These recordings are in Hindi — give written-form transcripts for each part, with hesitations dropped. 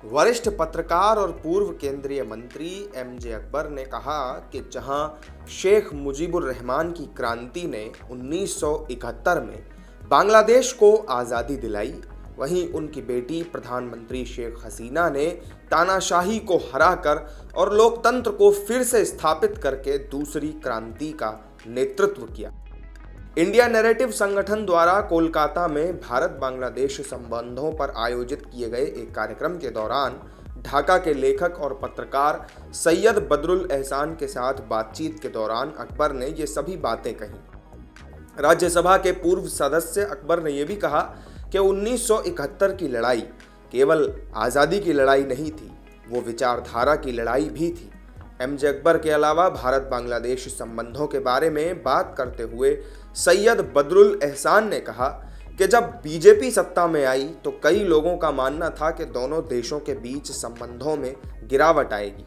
वरिष्ठ पत्रकार और पूर्व केंद्रीय मंत्री एमजे अकबर ने कहा कि जहां शेख मुजीबुर रहमान की क्रांति ने 1971 में बांग्लादेश को आज़ादी दिलाई, वहीं उनकी बेटी प्रधानमंत्री शेख हसीना ने तानाशाही को हराकर और लोकतंत्र को फिर से स्थापित करके दूसरी क्रांति का नेतृत्व किया। इंडिया नैरेटिव संगठन द्वारा कोलकाता में भारत बांग्लादेश संबंधों पर आयोजित किए गए एक कार्यक्रम के दौरान ढाका के लेखक और पत्रकार सैयद बदरुल एहसान के साथ बातचीत के दौरान अकबर ने ये सभी बातें कही। राज्यसभा के पूर्व सदस्य अकबर ने यह भी कहा कि 1971 की लड़ाई केवल आज़ादी की लड़ाई नहीं थी, वो विचारधारा की लड़ाई भी थी। एमजे अकबर के अलावा भारत बांग्लादेश संबंधों के बारे में बात करते हुए सैयद बदरुल एहसान ने कहा कि जब बीजेपी सत्ता में आई तो कई लोगों का मानना था कि दोनों देशों के बीच संबंधों में गिरावट आएगी।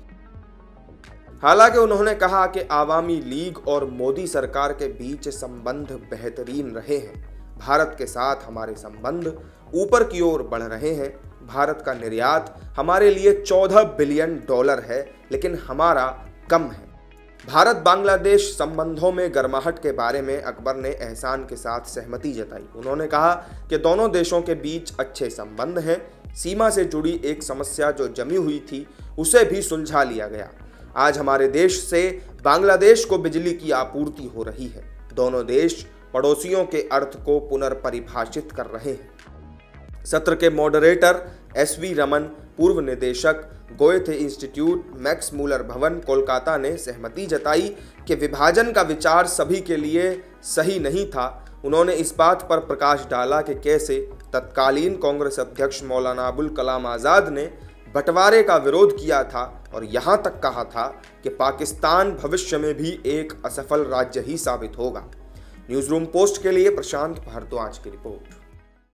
हालांकि उन्होंने कहा कि आवामी लीग और मोदी सरकार के बीच संबंध बेहतरीन रहे हैं। भारत के साथ हमारे संबंध ऊपर की ओर बढ़ रहे हैं। भारत का निर्यात हमारे लिए $14 बिलियन है, लेकिन हमारा कम है। भारत बांग्लादेश संबंधों में गर्माहट के बारे में अकबर ने एहसान के साथ सहमति जताई। उन्होंने कहा कि दोनों देशों के बीच अच्छे संबंध हैं। सीमा से जुड़ी एक समस्या जो जमी हुई थी उसे भी सुलझा लिया गया। आज हमारे देश से बांग्लादेश को बिजली की आपूर्ति हो रही है। दोनों देश पड़ोसियों के अर्थ को पुनर्परिभाषित कर रहे हैं। सत्र के मॉडरेटर SV रमन, पूर्व निदेशक गोएथे इंस्टीट्यूट, मैक्स मूलर भवन, कोलकाता ने सहमति जताई कि विभाजन का विचार सभी के लिए सही नहीं था। उन्होंने इस बात पर प्रकाश डाला कि कैसे तत्कालीन कांग्रेस अध्यक्ष मौलाना अबुल कलाम आज़ाद ने बंटवारे का विरोध किया था और यहाँ तक कहा था कि पाकिस्तान भविष्य में भी एक असफल राज्य ही साबित होगा। न्यूज़ रूम पोस्ट के लिए प्रशांत भारद्वाज की रिपोर्ट।